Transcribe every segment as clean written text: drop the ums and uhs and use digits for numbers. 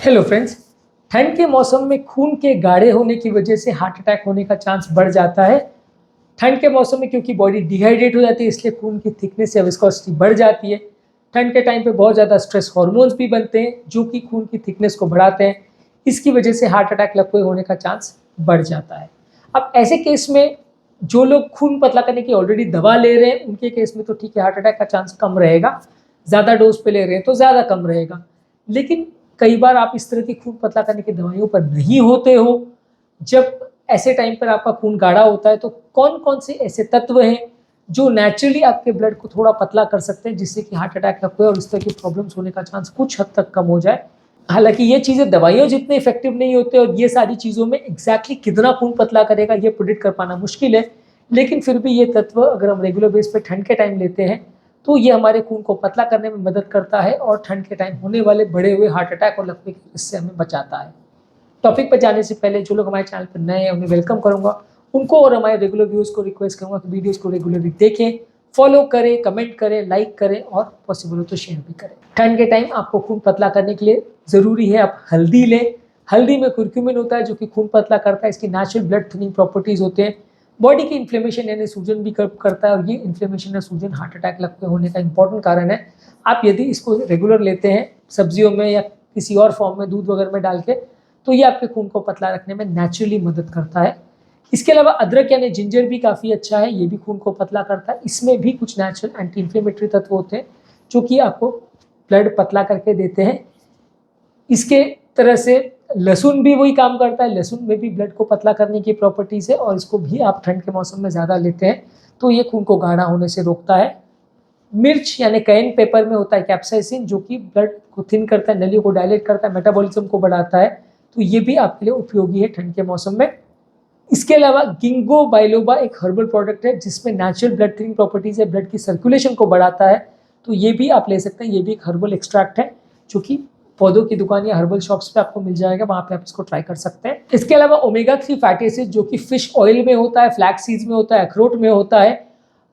Hello friends. ठंड के मौसम में खून के गाढ़े होने की वजह से हार्ट अटैक होने का चांस बढ़ जाता है। ठंड के मौसम में क्योंकि बॉडी डिहाइड्रेट हो जाती है, इसलिए खून की थिकनेस या विस्कोसिटी बढ़ जाती है। ठंड के टाइम पे बहुत ज़्यादा स्ट्रेस हार्मोन्स भी बनते हैं जो कि खून की थिकनेस को बढ़ाते हैं। इसकी वजह से हार्ट अटैक लगभग होने का चांस बढ़ जाता है। अब ऐसे केस में जो लोग खून पतला करने की ऑलरेडी दवा ले रहे हैं उनके केस में तो ठीक है, हार्ट अटैक का चांस कम रहेगा। ज़्यादा डोज पे ले रहे हैं तो ज़्यादा कम रहेगा। लेकिन कई बार आप इस तरह की खून पतला करने की दवाइयों पर नहीं होते हो। जब ऐसे टाइम पर आपका खून गाढ़ा होता है तो कौन कौन से ऐसे तत्व हैं जो नेचुरली आपके ब्लड को थोड़ा पतला कर सकते हैं जिससे कि हार्ट अटैक ना हो और इस तरह की प्रॉब्लम्स होने का चांस कुछ हद तक कम हो जाए। हालांकि ये चीज़ें दवाइयों जितने इफेक्टिव नहीं होते और ये सारी चीज़ों में एग्जैक्टली कितना खून पतला करेगा ये प्रिडिक्ट कर पाना मुश्किल है। लेकिन फिर भी ये तत्व अगर हम रेगुलर बेस पे ठंड के टाइम लेते हैं तो ये हमारे खून को पतला करने में मदद करता है और ठंड के टाइम होने वाले बढ़े हुए हार्ट अटैक और लकवे की इससे हमें बचाता है। टॉपिक पर जाने से पहले जो लोग हमारे चैनल पर नए हैं उन्हें वेलकम करूंगा। उनको और हमारे रेगुलर व्यूअर्स को रिक्वेस्ट करूंगा कि वीडियोस को रेगुलरली देखें, फॉलो करें, कमेंट करें, लाइक करें और पॉसिबल हो तो शेयर भी करें। ठंड के टाइम आपको खून पतला करने के लिए ज़रूरी है आप हल्दी लें। हल्दी में कुर्क्यूमिन होता है जो कि खून पतला करता है। इसकी नेचुरल ब्लड थिनिंग प्रॉपर्टीज़ होते हैं। बॉडी की इन्फ्लेमेशन यानी सूजन भी करता है और ये इन्फ्लेमेशन या सूजन हार्ट अटैक लगते होने का इंपॉर्टेंट कारण है। आप यदि इसको रेगुलर लेते हैं सब्जियों में या किसी और फॉर्म में दूध वगैरह में डाल के तो ये आपके खून को पतला रखने में नेचुरली मदद करता है। इसके अलावा अदरक यानी जिंजर भी काफ़ी अच्छा है, ये भी खून को पतला करता है। इसमें भी कुछ नेचुरल एंटी इन्फ्लेमेटरी तत्व होते हैं जो कि आपको ब्लड पतला करके देते हैं। इसके तरह से लहसुन भी वही काम करता है। लहसुन में भी ब्लड को पतला करने की प्रॉपर्टीज़ है और इसको भी आप ठंड के मौसम में ज़्यादा लेते हैं तो ये खून को गाढ़ा होने से रोकता है। मिर्च यानी कैन पेपर में होता है कैप्साइसिन जो कि ब्लड को थिन करता है, नलियों को डायलेट करता है, मेटाबॉलिज्म को बढ़ाता है। तो ये भी आपके लिए उपयोगी है ठंड के मौसम में। इसके अलावा गिंगो बाइलोबा एक हर्बल प्रोडक्ट है जिसमें नेचुरल ब्लड थिनिंग प्रॉपर्टीज़ है, ब्लड की सर्कुलेशन को बढ़ाता है। तो ये भी आप ले सकते हैं। ये भी एक हर्बल एक्सट्रैक्ट है जो कि पौधों की दुकान या हर्बल शॉप्स पे आपको मिल जाएगा, वहाँ पे आप इसको ट्राई कर सकते हैं। इसके अलावा ओमेगा 3 फैटी एसिड जो कि फिश ऑयल में होता है, फ्लैक्स सीड्स में होता है, अखरोट में होता है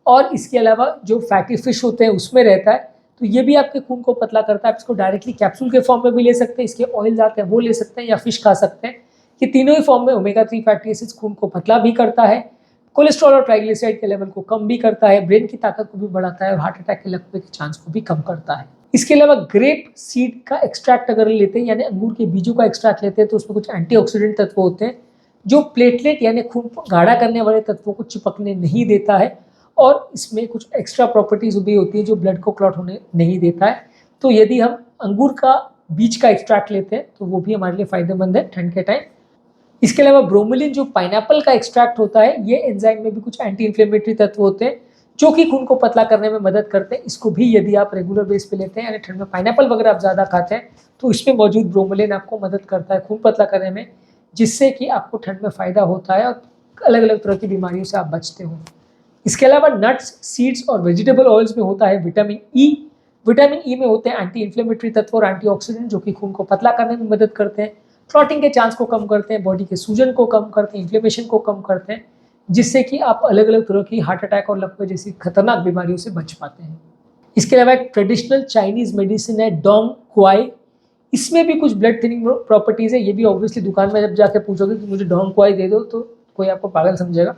और इसके अलावा जो फैटी फिश होते हैं उसमें रहता है। तो ये भी आपके खून को पतला करता है। आप इसको डायरेक्टली कैप्सूल के फॉर्म में भी ले सकते हैं, इसके ऑयल आते हैं वो ले सकते हैं या फिश खा सकते हैं। ये तीनों ही फॉर्म में ओमेगा 3 फैटी एसिड्स खून को पतला भी करता है, कोलेस्ट्रॉल और ट्राइग्लिसराइड के लेवल को कम भी करता है, ब्रेन की ताकत को भी बढ़ाता है और हार्ट अटैक के लगने के चांस को भी कम करता है। इसके अलावा ग्रेप सीड का एक्सट्रैक्ट अगर लेते हैं यानी अंगूर के बीजों का एक्सट्रैक्ट लेते हैं तो उसमें कुछ एंटीऑक्सीडेंट तत्व होते हैं जो प्लेटलेट यानी खून गाढ़ा करने वाले तत्वों को चिपकने नहीं देता है और इसमें कुछ एक्स्ट्रा प्रॉपर्टीज भी होती है जो ब्लड को क्लॉट होने नहीं देता है। तो यदि हम अंगूर का बीज का एक्सट्रैक्ट लेते हैं तो वो भी हमारे लिए फायदेमंद है ठंड के टाइम। इसके अलावा ब्रोमोलिन जो पाइनएप्पल का एक्सट्रैक्ट होता है, ये एंजाइम में भी कुछ एंटी इन्फ्लेमेटरी तत्व होते हैं जो कि खून को पतला करने में मदद करते हैं। इसको भी यदि आप रेगुलर बेस पे लेते हैं यानी ठंड में पाइनएप्पल वगैरह आप ज़्यादा खाते हैं तो इसमें मौजूद ब्रोमोलिन आपको मदद करता है खून पतला करने में, जिससे कि आपको ठंड में फ़ायदा होता है और अलग अलग तरह की बीमारियों से आप बचते हो। इसके अलावा नट्स, सीड्स और वेजिटेबल ऑयल्स में होता है विटामिन ई। विटामिन ई में होते हैं एंटी इन्फ्लेमेटरी तत्व और एंटीऑक्सीडेंट जो कि खून को पतला करने में मदद करते हैं, क्लॉटिंग के चांस को कम करते हैं, बॉडी के सूजन को कम करते हैं, इन्फ्लेमेशन को कम करते हैं, जिससे कि आप अलग अलग तरह की हार्ट अटैक और लकवे जैसी खतरनाक बीमारियों से बच पाते हैं। इसके अलावा एक ट्रेडिशनल चाइनीज मेडिसिन है डोंग क्वाई। इसमें भी कुछ ब्लड थिनिंग प्रॉपर्टीज़ है। ये भी ऑब्वियसली दुकान में जब जाके पूछोगे कि मुझे डोंग क्वाई दे दो तो कोई आपको पागल समझेगा।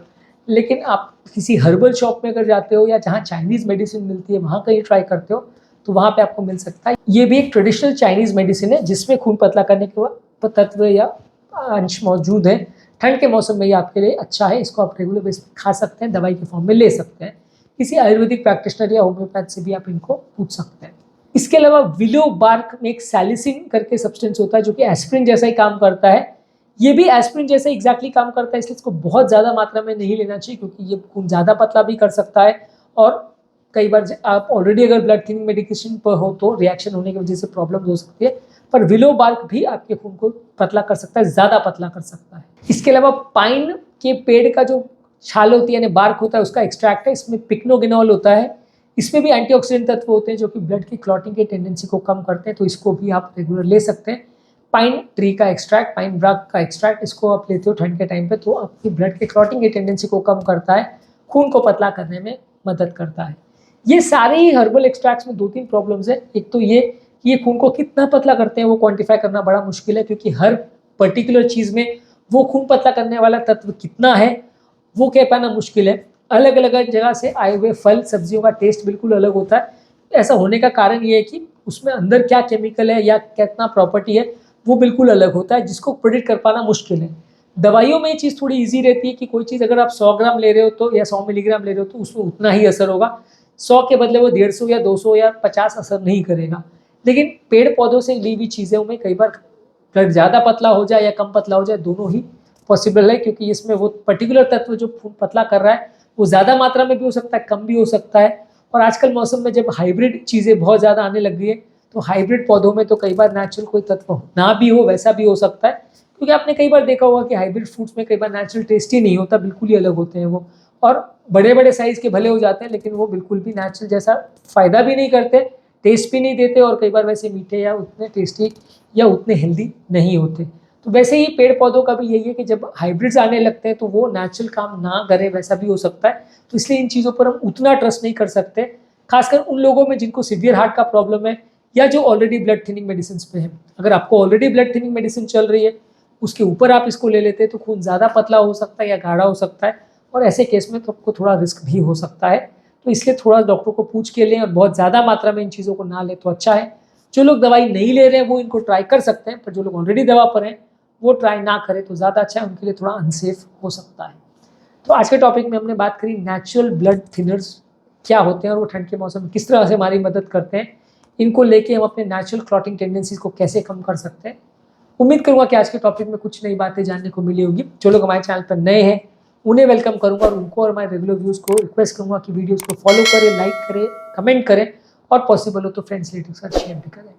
लेकिन आप किसी हर्बल शॉप में अगर जाते हो या जहाँ चाइनीज़ मेडिसिन मिलती है वहाँ कहीं ट्राई करते हो तो वहाँ पे आपको मिल सकता है। ये भी एक ट्रेडिशनल चाइनीज़ मेडिसिन है जिसमें खून पतला करने के तत्व या अंश मौजूद है। ठंड के मौसम में ये आपके लिए अच्छा है। इसको आप रेगुलर बेस पर खा सकते हैं, दवाई के फॉर्म में ले सकते हैं। किसी आयुर्वेदिक प्रैक्टिशनर या होम्योपैथ से भी आप इनको पूछ सकते हैं। इसके अलावा विलो बार्क में एक सैलिसिन करके सब्सटेंस होता है जो कि एस्प्रिन जैसा ही काम करता है। ये भी एस्प्रिन जैसे एग्जैक्टली काम करता है, इसलिए इसको बहुत ज़्यादा मात्रा में नहीं लेना चाहिए क्योंकि ये खून ज़्यादा पतला भी कर सकता है और कई बार आप ऑलरेडी अगर ब्लड थिनिंग मेडिकेशन पर हो तो रिएक्शन होने की वजह से प्रॉब्लम हो सकती है। पर विलो बार्क भी आपके खून को पतला कर सकता है, ज़्यादा पतला कर सकता है। इसके अलावा पाइन के पेड़ का जो छाल होती है यानी बार्क होता है उसका एक्सट्रैक्ट है, इसमें पिक्नोगिनोल होता है। इसमें भी एंटीऑक्सीडेंट तत्व होते हैं जो कि ब्लड की क्लॉटिंग की टेंडेंसी को कम करते हैं, तो इसको भी आप रेगुलर ले सकते हैं। पाइन ट्री का एक्सट्रैक्ट, पाइन ब्राक का एक्सट्रैक्ट, इसको आप लेते हो ठंड के टाइम पे तो आपकी ब्लड की क्लॉटिंग की टेंडेंसी को कम करता है, खून को पतला करने में मदद करता है। ये सारे ही हर्बल एक्सट्रैक्ट्स में दो तीन प्रॉब्लम्स है। एक तो ये कि ये खून को कितना पतला करते हैं वो क्वांटिफाई करना बड़ा मुश्किल है, क्योंकि हर पर्टिकुलर चीज़ में वो खून पतला करने वाला तत्व कितना है वो कह पाना मुश्किल है। अलग अलग जगह से आए हुए फल सब्जियों का टेस्ट बिल्कुल अलग होता है। ऐसा होने का कारण ये है कि उसमें अंदर क्या केमिकल है या कितना प्रॉपर्टी है वो बिल्कुल अलग होता है, जिसको प्रेडिक्ट कर पाना मुश्किल है। दवाइयों में ये चीज़ थोड़ी ईजी रहती है कि कोई चीज़ अगर आप 100 ग्राम ले रहे हो तो या 100 मिलीग्राम ले रहे हो तो उसमें उतना ही असर होगा, 100 के बदले वो 150 या 200 या 50 असर नहीं करेगा। लेकिन पेड़ पौधों से ली हुई चीज़ों में कई बार ज़्यादा पतला हो जाए या कम पतला हो जाए, दोनों ही पॉसिबल है, क्योंकि इसमें वो पर्टिकुलर तत्व जो पतला कर रहा है वो ज़्यादा मात्रा में भी हो सकता है, कम भी हो सकता है। और आजकल मौसम में जब हाइब्रिड चीज़ें बहुत ज़्यादा आने लग गई है तो हाइब्रिड पौधों में तो कई बार नेचुरल कोई तत्व ना भी हो वैसा भी हो सकता है, क्योंकि आपने कई बार देखा होगा कि हाइब्रिड फ्रूट्स में कई बार नेचुरल टेस्ट ही नहीं होता, बिल्कुल ही अलग होते हैं वो। और बड़े बड़े साइज़ के भले हो जाते हैं लेकिन वो बिल्कुल भी नेचुरल जैसा फ़ायदा भी नहीं करते, टेस्ट भी नहीं देते, और कई बार वैसे मीठे या उतने टेस्टी या उतने हेल्दी नहीं होते। तो वैसे ही पेड़ पौधों का भी यही है कि जब हाइब्रिड्स आने लगते हैं तो वो नेचुरल काम ना करें वैसा भी हो सकता है। तो इसलिए इन चीज़ों पर हम उतना ट्रस्ट नहीं कर सकते, खासकर उन लोगों में जिनको सीवियर हार्ट का प्रॉब्लम है या जो ऑलरेडी ब्लड थिनिंग मेडिसिन पे है। अगर आपको ऑलरेडी ब्लड थिनिंग मेडिसिन चल रही है उसके ऊपर आप इसको ले लेते हैं तो खून ज़्यादा पतला हो सकता है या गाढ़ा हो सकता है, और ऐसे केस में तो आपको थोड़ा रिस्क भी हो सकता है। तो इसलिए थोड़ा डॉक्टर को पूछ के लें और बहुत ज़्यादा मात्रा में इन चीज़ों को ना लें तो अच्छा है। जो लोग दवाई नहीं ले रहे हैं वो इनको ट्राई कर सकते हैं, पर जो लोग ऑलरेडी दवा पर हैं वो ट्राई ना करें तो ज़्यादा अच्छा है, उनके लिए थोड़ा अनसेफ हो सकता है। तो आज के टॉपिक में हमने बात करी नेचुरल ब्लड थिनर्स क्या होते हैं और वो ठंड के मौसम में किस तरह से हमारी मदद करते हैं। इनको लेके हम अपने नेचुरल क्लॉटिंग टेंडेंसीज को कैसे कम कर सकते हैं। उम्मीद करूंगा कि आज के टॉपिक में कुछ नई बातें जानने को मिली होगी। जो लोग हमारे चैनल पर नए हैं उन्हें वेलकम करूंगा और उनको और हमारे रेगुलर व्यूज़ को रिक्वेस्ट करूंगा कि वीडियोज़ को फॉलो करें, लाइक करें, कमेंट करें और पॉसिबल हो तो फ्रेंड्स रिलेटिव्स के साथ शेयर भी करें।